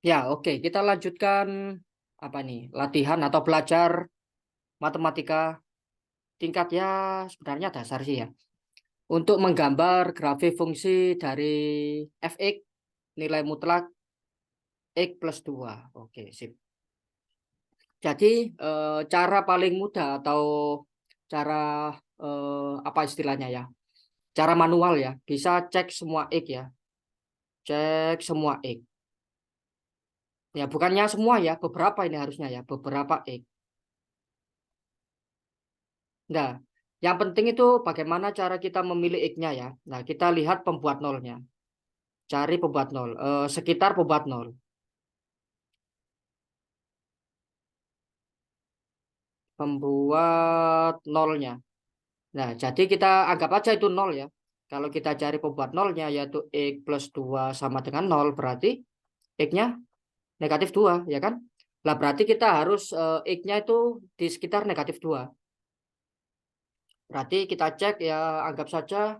Ya, oke. Kita lanjutkan apa nih? Latihan atau belajar matematika tingkat ya sebenarnya dasar sih ya. Untuk menggambar grafik fungsi dari fx nilai mutlak x plus 2. Oke, sip. Jadi cara paling mudah atau cara apa istilahnya ya? Cara manual ya. Bisa cek semua x ya. Cek semua x. Ya, bukannya semua ya, beberapa ini harusnya ya, beberapa x. Nah, yang penting itu bagaimana cara kita memilih X-nya ya. Nah, kita lihat pembuat nolnya. Cari pembuat nol. Sekitar pembuat nol. Pembuat nolnya. Nah, jadi kita anggap aja itu nol ya. Kalau kita cari pembuat nolnya yaitu X plus 2 sama dengan nol, berarti X-nya negatif 2 ya kan? Lah berarti kita harus X-nya itu di sekitar negatif 2. Berarti kita cek ya, anggap saja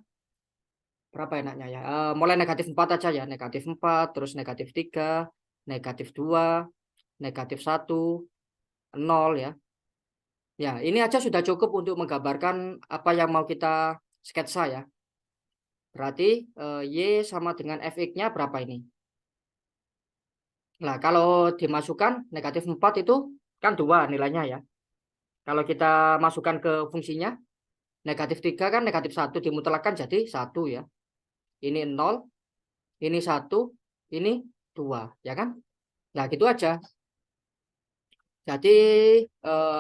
berapa enaknya ya. Mulai negatif 4 aja ya. Negatif 4, terus negatif 3, negatif 2, negatif 1, 0 ya. Ya, ini aja sudah cukup untuk menggambarkan apa yang mau kita sketsa ya. Berarti Y sama dengan Fx-nya berapa ini? Nah, kalau dimasukkan negatif 4 itu kan 2 nilainya ya. Kalau kita masukkan ke fungsinya, negatif 3 kan negatif 1 dimutlakkan jadi 1 ya. Ini 0, ini 1, ini 2 ya kan? Nah, gitu aja. Jadi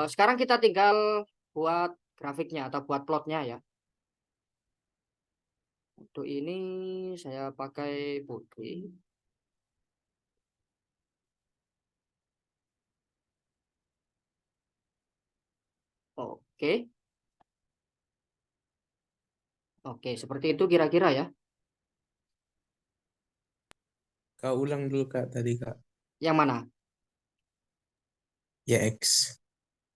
sekarang kita tinggal buat grafiknya atau buat plotnya ya. Untuk ini saya pakai putih. Oke, oke, seperti itu kira-kira ya. Kak ulang dulu Kak tadi Kak. Yang mana? Ya X.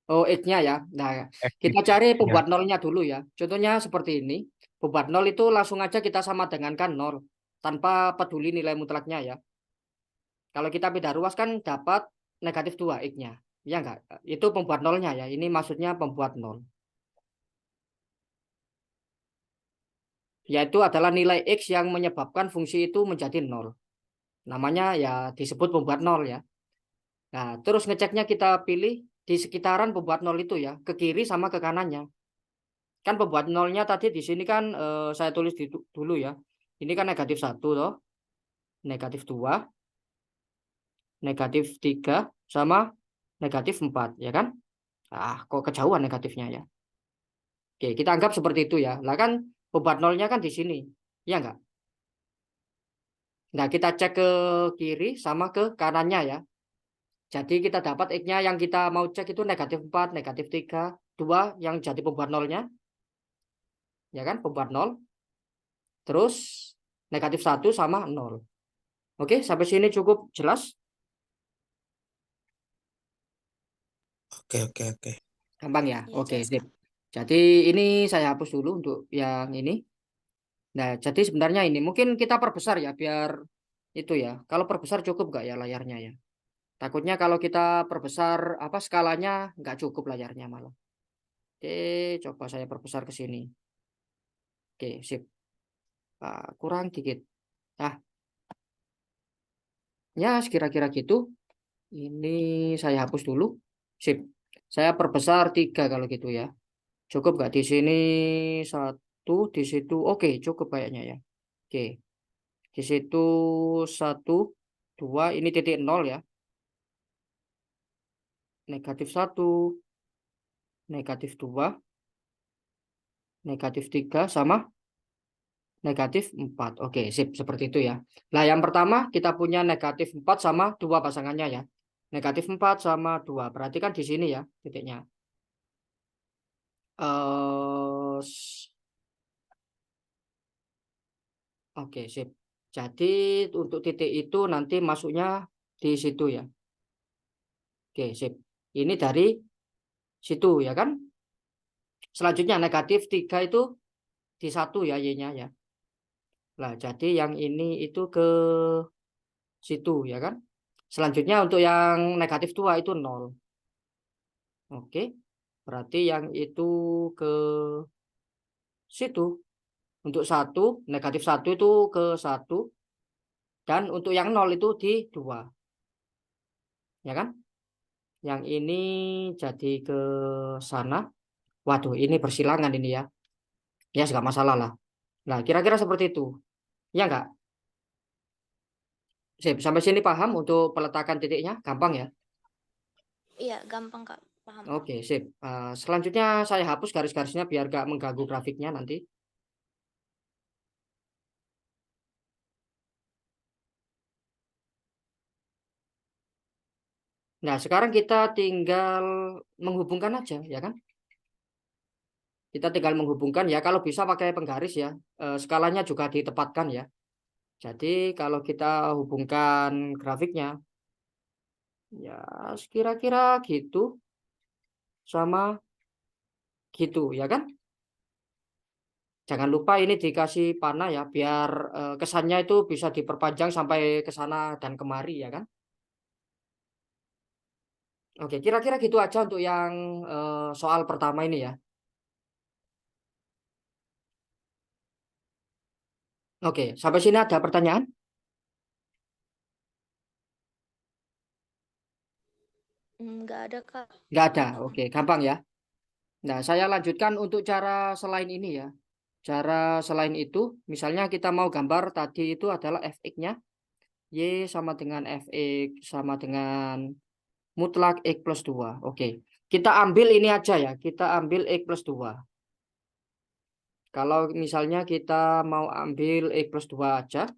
Oh, X-nya ya. Nah, Fx. kita cari Ya. pembuat nolnya dulu ya. Contohnya seperti ini. Pembuat nol itu langsung aja kita sama dengan kan nol. Tanpa peduli nilai mutlaknya ya. Kalau kita beda ruas kan dapat negatif 2 X-nya. Ya enggak? Itu pembuat nolnya ya. Ini maksudnya pembuat nol. Yaitu adalah nilai X yang menyebabkan fungsi itu menjadi nol. Namanya ya disebut pembuat nol ya. Nah, terus ngeceknya kita pilih di sekitaran pembuat nol itu ya, ke kiri sama ke kanannya. Kan pembuat nolnya tadi di sini kan saya tulis dulu ya. Ini kan negatif 1 loh, negatif 2, negatif 3 sama negatif 4 ya kan? Ah, kok kejauhan negatifnya ya. Oke, kita anggap seperti itu ya. Lah kan pembuat nolnya kan di sini. Ya enggak? Nah, kita cek ke kiri sama ke kanannya ya. Jadi kita dapat X-nya yang kita mau cek itu negatif 4, negatif 3, 2 yang jadi pembuat nolnya, ya kan, pembuat nol, terus negatif 1 sama nol. Oke, sampai sini cukup jelas? Oke oke oke. Gampang ya? Iya, Oke, jelas, sip. Kak. Jadi ini saya hapus dulu untuk yang ini. Nah, jadi sebenarnya ini mungkin kita perbesar ya, biar itu ya. Kalau perbesar cukup nggak ya layarnya ya? Takutnya kalau kita perbesar apa skalanya nggak cukup layarnya malah. Oke, coba saya perbesar ke sini. Oke, sip. Kurang dikit. Nah, ya kira-kira gitu. Ini saya hapus dulu. Sip. Saya perbesar 3 kalau gitu ya. Cukup nggak di sini satu, di situ. Oke, cukup kayaknya ya. Oke, di situ satu, dua. Ini titik nol ya. Negatif satu, negatif dua, negatif tiga, sama negatif 4. Oke, sip. Seperti itu ya. Nah, yang pertama kita punya negatif 4 sama dua pasangannya ya. Negatif 4 sama 2. Berarti kan di sini ya titiknya. Oke, sip. Jadi untuk titik itu nanti masuknya di situ ya. Oke, sip. Ini dari situ ya kan. Selanjutnya negatif 3 itu di satu ya Y-nya ya. Nah, jadi yang ini itu ke situ ya kan. Selanjutnya untuk yang negatif 2 itu 0. Oke. Berarti yang itu ke situ. Untuk 1, negatif 1 itu ke 1. Dan untuk yang 0 itu di 2. Ya kan? Yang ini jadi ke sana. Waduh, ini bersilangan ini ya. Ya, nggak masalah lah. Nah, kira-kira seperti itu. Ya nggak? Sip, sampai sini paham untuk peletakan titiknya? Gampang ya? Iya, gampang Kak. Paham. Oke, sip. Selanjutnya saya hapus garis-garisnya biar nggak mengganggu grafiknya nanti. Nah, sekarang kita tinggal menghubungkan aja, ya kan? Kita tinggal menghubungkan ya, kalau bisa pakai penggaris ya. Skalanya juga ditepatkan ya. Jadi kalau kita hubungkan grafiknya, ya kira-kira gitu sama gitu, ya kan? Jangan lupa ini dikasih panah ya, biar kesannya itu bisa diperpanjang sampai ke sana dan kemari, ya kan? Oke, kira-kira gitu aja untuk yang soal pertama ini ya. Oke, sampai sini ada pertanyaan? Nggak ada Kak. Nggak ada. Oke, gampang ya. Nah, saya lanjutkan untuk cara selain ini ya. Cara selain itu, misalnya kita mau gambar tadi itu adalah fx-nya. Y sama dengan fx sama dengan mutlak x plus 2. Oke, kita ambil ini aja ya. Kita ambil x plus 2. Kalau misalnya kita mau ambil x plus 2 aja.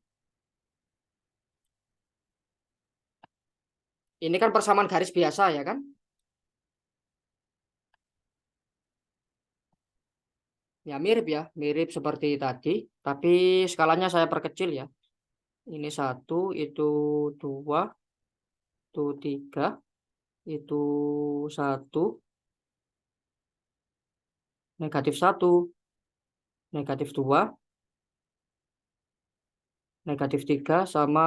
Ini kan persamaan garis biasa ya kan? Ya mirip ya. Mirip seperti tadi. Tapi skalanya saya perkecil ya. Ini 1, itu 2, itu 3, itu 1, negatif 1, negatif 2, negatif 3, sama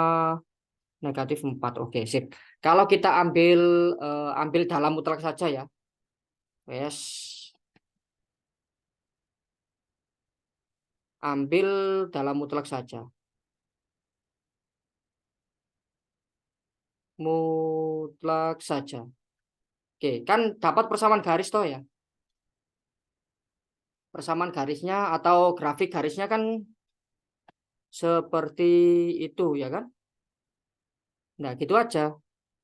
negatif 4. Oke, sip. Kalau kita ambil dalam mutlak saja ya. Yes. Ambil dalam mutlak saja. Mutlak saja. Oke, kan dapat persamaan garis toh ya. Persamaan garisnya atau grafik garisnya kan seperti itu ya kan. Nah, gitu aja.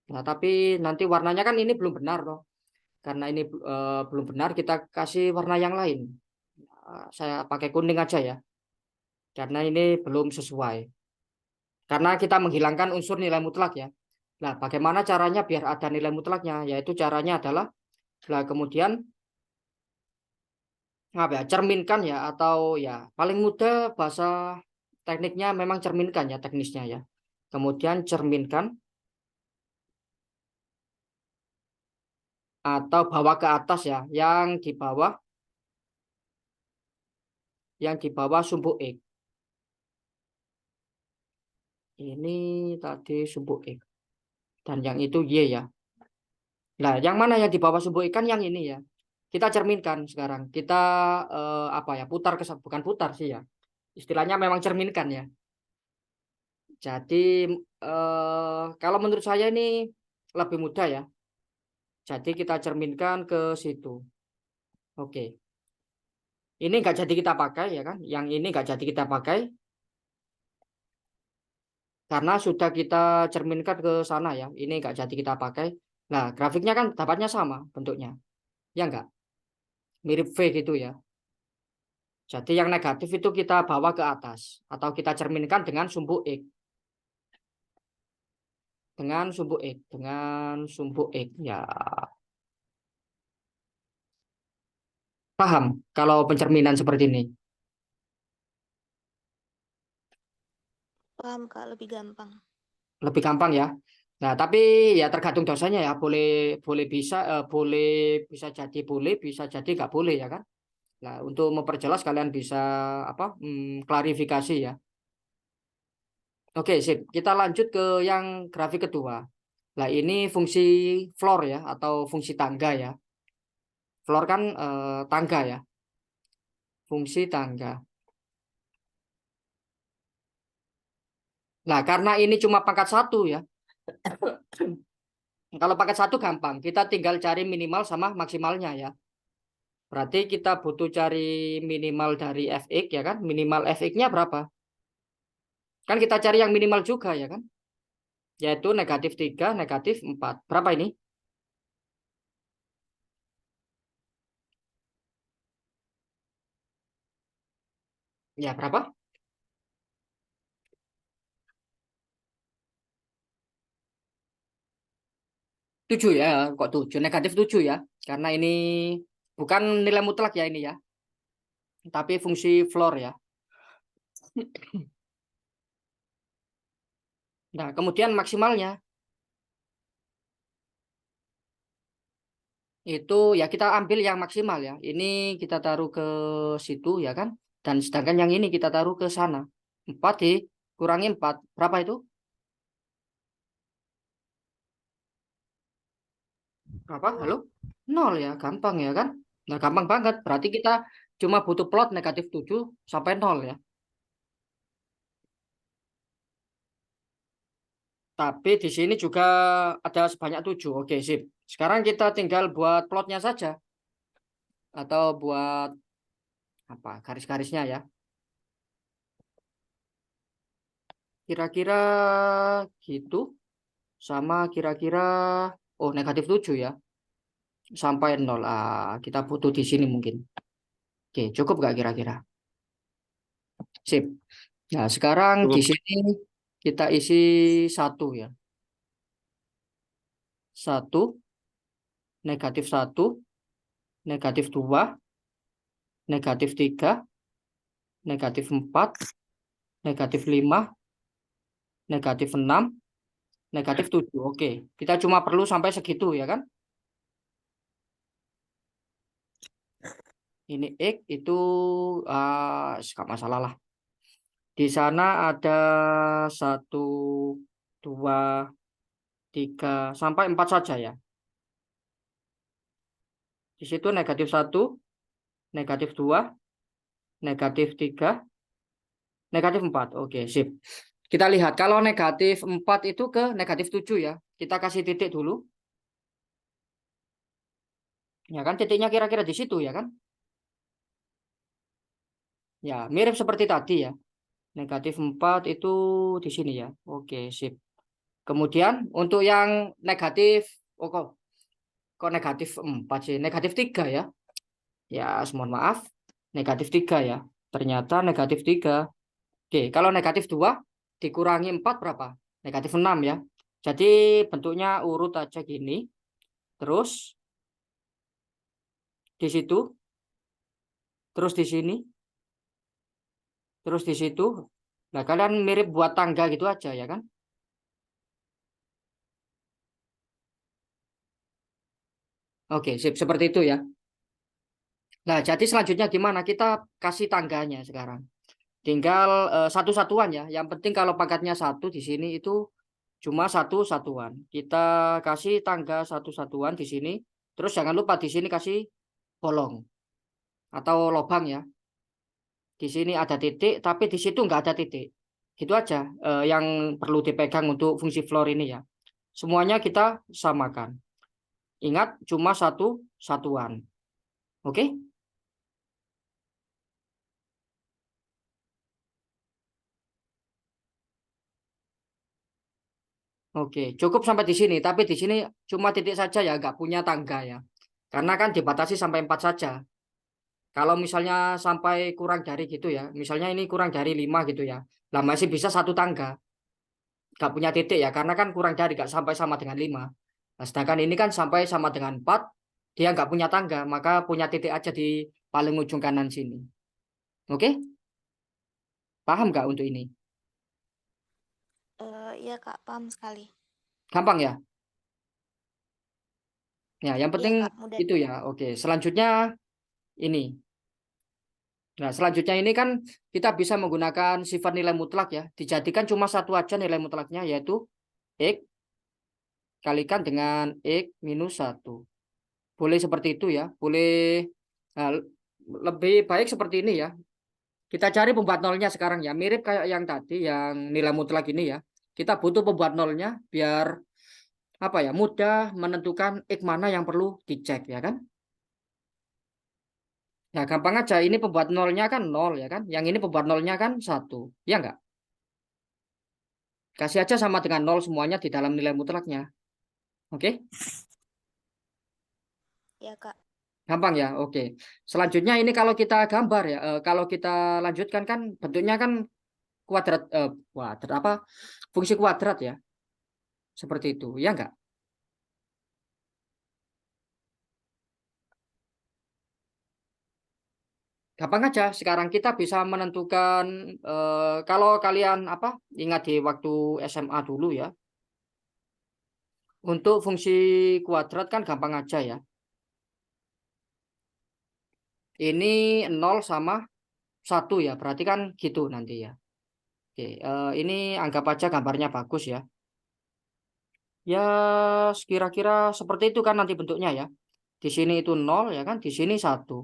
Nah, tapi nanti warnanya kan ini belum benar toh. Karena ini belum benar, kita kasih warna yang lain. Saya pakai kuning aja ya. Karena ini belum sesuai. Karena kita menghilangkan unsur nilai mutlak ya. Nah, bagaimana caranya biar ada nilai mutlaknya? Yaitu caranya adalah, nah, kemudian apa ya, cerminkan ya, atau ya paling mudah bahasa tekniknya memang cerminkan ya, teknisnya ya. Kemudian cerminkan atau bawa ke atas ya, yang di bawah sumbu X. Ini tadi sumbu X dan yang itu Y ya. Nah, yang mana yang di bawah sumbu X kan yang ini ya. Kita cerminkan sekarang. Kita apa ya? Bukan putar sih ya. Istilahnya memang cerminkan ya. Jadi kalau menurut saya ini lebih mudah ya. Jadi kita cerminkan ke situ. Oke. Ini nggak jadi kita pakai ya kan? Yang ini nggak jadi kita pakai karena sudah kita cerminkan ke sana ya. Ini nggak jadi kita pakai. Nah, grafiknya kan dapatnya sama bentuknya. Ya nggak? Mirip V gitu ya. Jadi yang negatif itu kita bawa ke atas atau kita cerminkan dengan sumbu X. Dengan sumbu X ya. Paham kalau pencerminan seperti ini? Paham Kak, lebih gampang. Lebih gampang ya. Nah, tapi ya tergantung dosanya ya. Boleh boleh bisa bisa jadi boleh, bisa jadi nggak boleh ya kan. Nah, untuk memperjelas kalian bisa apa? Klarifikasi ya. Oke, sip. Kita lanjut ke yang grafik kedua. Nah, ini fungsi floor ya, atau fungsi tangga ya. Floor kan tangga ya, fungsi tangga. Nah, karena ini cuma pangkat 1 ya. Kalau pangkat 1 gampang, kita tinggal cari minimal sama maksimalnya ya. Berarti kita butuh cari minimal dari fx ya kan. Minimal fx-nya berapa? Kan kita cari yang minimal juga ya kan. Yaitu -3, -4. Berapa ini? Ya, berapa? 7 ya. Kok 7? -7 ya. Karena ini bukan nilai mutlak ya ini ya. Tapi fungsi floor ya. Nah, kemudian maksimalnya itu ya kita ambil yang maksimal ya. Ini kita taruh ke situ ya kan. Dan sedangkan yang ini kita taruh ke sana. 4 dikurangi 4. Berapa itu? Berapa? Halo? 0 ya. Gampang ya kan? Nah, gampang banget. Berarti kita cuma butuh plot -7 sampai 0 ya. Tapi di sini juga ada sebanyak 7. Oke, sip. Sekarang kita tinggal buat plotnya saja. Atau buat apa garis-garisnya ya. Kira-kira gitu. Sama kira-kira, oh -7 ya. Sampai 0. Kita butuh di sini mungkin. Oke, cukup nggak kira-kira? Sip. Nah, sekarang di Cukup. sini kita isi 1 ya. 1, -1, -2, -3, -4, -5, -6, -7. Oke, kita cuma perlu sampai segitu ya kan? Ini X itu nggak masalah lah. Di sana ada 1, 2, 3, sampai 4 saja ya. Di situ -1, -2, -3, -4. Oke, sip. Kita lihat kalau -4 itu ke -7 ya. Kita kasih titik dulu. Ya kan titiknya kira-kira di situ ya kan? Ya, mirip seperti tadi ya. -4 itu di sini ya. Oke, sip. Kemudian untuk yang negatif, oh kok -4 sih? -3 ya. Ya, mohon maaf. -3 ya. Ternyata -3. Oke, kalau -2 dikurangi 4 berapa? -6 ya. Jadi bentuknya urut aja gini. Terus di situ, terus di sini, terus di situ. Nah, kalian mirip buat tangga gitu aja ya kan? Oke, sip seperti itu ya. Nah, jadi selanjutnya gimana? Kita kasih tangganya sekarang. Tinggal satu-satuan ya. Yang penting kalau pangkatnya 1 di sini itu cuma satu satuan. Kita kasih tangga satu-satuan di sini. Terus jangan lupa di sini kasih bolong atau lubang ya. Di sini ada titik, tapi di situ nggak ada titik. Gitu aja yang perlu dipegang untuk fungsi floor ini ya. Semuanya kita samakan. Ingat cuma satu satuan. Oke? Oke, cukup sampai di sini. Tapi di sini cuma titik saja ya, nggak punya tangga ya. Karena kan dibatasi sampai 4 saja. Kalau misalnya sampai kurang dari gitu ya, misalnya ini kurang dari 5 gitu ya, lah masih bisa satu tangga. Nggak punya titik ya, karena kan kurang dari nggak sampai sama dengan 5. Nah, sedangkan ini kan sampai sama dengan 4, dia nggak punya tangga, maka punya titik aja di paling ujung kanan sini. Oke? Paham nggak untuk ini? Iya Kak, paham sekali. Gampang ya? Ya, yang Iya penting Kak, mudah. itu ya. Oke, selanjutnya ini. Nah, selanjutnya ini kan kita bisa menggunakan sifat nilai mutlak ya. Dijadikan cuma satu aja nilai mutlaknya, yaitu X kalikan dengan X minus 1. Boleh seperti itu ya. Boleh lebih baik seperti ini ya. Kita cari pembuat nolnya sekarang ya. Mirip kayak yang tadi, yang nilai mutlak ini ya. Kita butuh pembuat nolnya biar apa ya, mudah menentukan X mana yang perlu dicek ya kan. Nah, gampang aja. Ini pembuat nolnya kan 0 ya kan. Yang ini pembuat nolnya kan 1. Ya enggak? Kasih aja sama dengan 0 semuanya di dalam nilai mutlaknya. Oke? Ya, Kak. Gampang ya. Oke. Selanjutnya ini kalau kita gambar ya. Kalau kita lanjutkan kan bentuknya kan kuadrat apa? Fungsi kuadrat ya. Seperti itu. Ya enggak? Gampang aja. Sekarang kita bisa menentukan kalau kalian apa? Ingat di waktu SMA dulu ya. Untuk fungsi kuadrat kan gampang aja ya. Ini 0 sama 1 ya. Berarti kan gitu nanti ya. Oke, ini anggap aja gambarnya bagus ya. Ya, kira-kira seperti itu kan nanti bentuknya ya. Di sini itu 0 ya kan, di sini 1.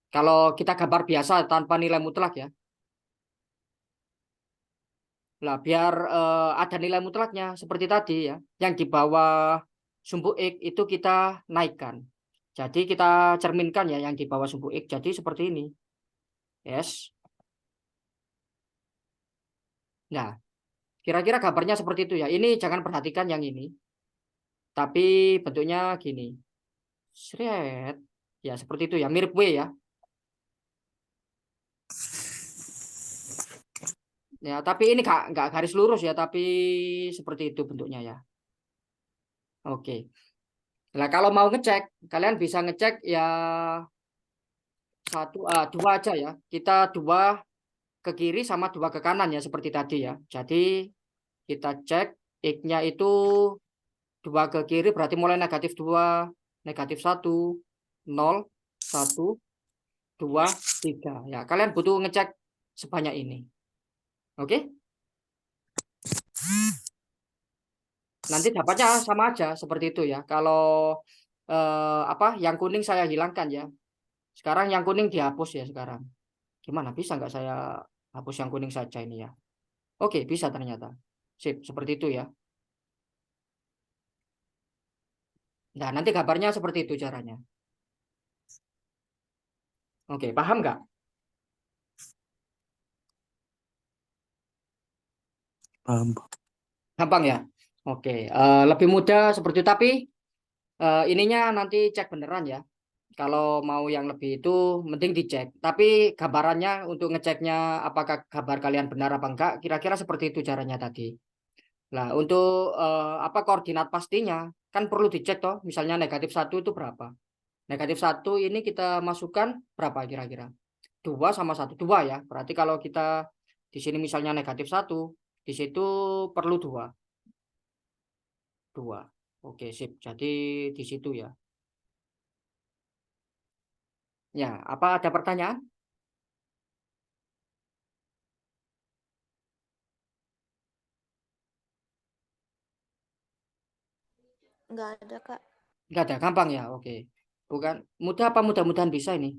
Kalau kita gambar biasa tanpa nilai mutlak ya. Lah, biar ada nilai mutlaknya seperti tadi ya. Yang di bawah sumbu X itu kita naikkan. Jadi kita cerminkan ya yang di bawah sumbu X. Jadi seperti ini. Yes. Nah, kira-kira gambarnya seperti itu ya. Ini jangan perhatikan yang ini. Tapi bentuknya gini. Sret. Ya, seperti itu ya. Mirip W ya. Ya, tapi ini nggak garis lurus ya, tapi seperti itu bentuknya ya. Oke. Nah, kalau mau ngecek, kalian bisa ngecek ya dua aja ya. Kita dua ke kiri sama dua ke kanan ya, seperti tadi ya. Jadi kita cek X-nya itu dua ke kiri berarti mulai negatif 2, negatif 1, 0, 1, 2, 3. Ya, kalian butuh ngecek sebanyak ini. Oke? Nanti dapatnya sama aja seperti itu ya. Kalau apa yang kuning saya hilangkan ya. Sekarang yang kuning dihapus ya sekarang. Gimana bisa nggak saya hapus yang kuning saja ini ya? Oke, bisa ternyata. Sip, seperti itu ya. Nah, nanti kabarnya seperti itu caranya. Oke, paham nggak? Paham. Gampang ya? Oke, lebih mudah seperti itu. Tapi ininya nanti cek beneran ya. Kalau mau yang lebih itu mending dicek. Tapi gambarannya untuk ngeceknya apakah kabar kalian benar apa enggak, kira-kira seperti itu caranya tadi. Nah, untuk apa koordinat pastinya kan perlu dicek toh. Misalnya negatif 1 itu berapa? Negatif 1 ini kita masukkan berapa kira-kira? 2 sama 1. 2 ya. Berarti kalau kita di sini misalnya negatif 1, di situ perlu 2. 2. Oke, sip. Jadi di situ ya. Ya, apa ada pertanyaan? Nggak ada, Kak. Enggak ada, gampang ya. Oke. Bukan mudah apa mudah-mudahan bisa ini?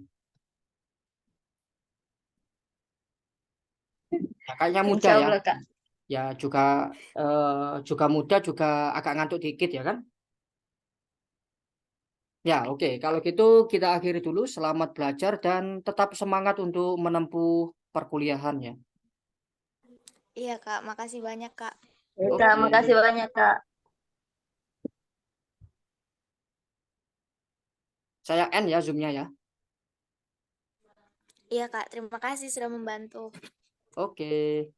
Ya, kayaknya mudah Insya ya. Allah, Kak. Ya juga mudah juga agak ngantuk dikit ya kan? Ya, oke. Kalau gitu kita akhiri dulu. Selamat belajar dan tetap semangat untuk menempuh perkuliahannya. Iya, Kak. Makasih banyak, Kak. Iya, Kak, Oke. makasih banyak, Kak. Saya N ya Zoom-nya ya. Iya, Kak. Terima kasih sudah membantu. Oke.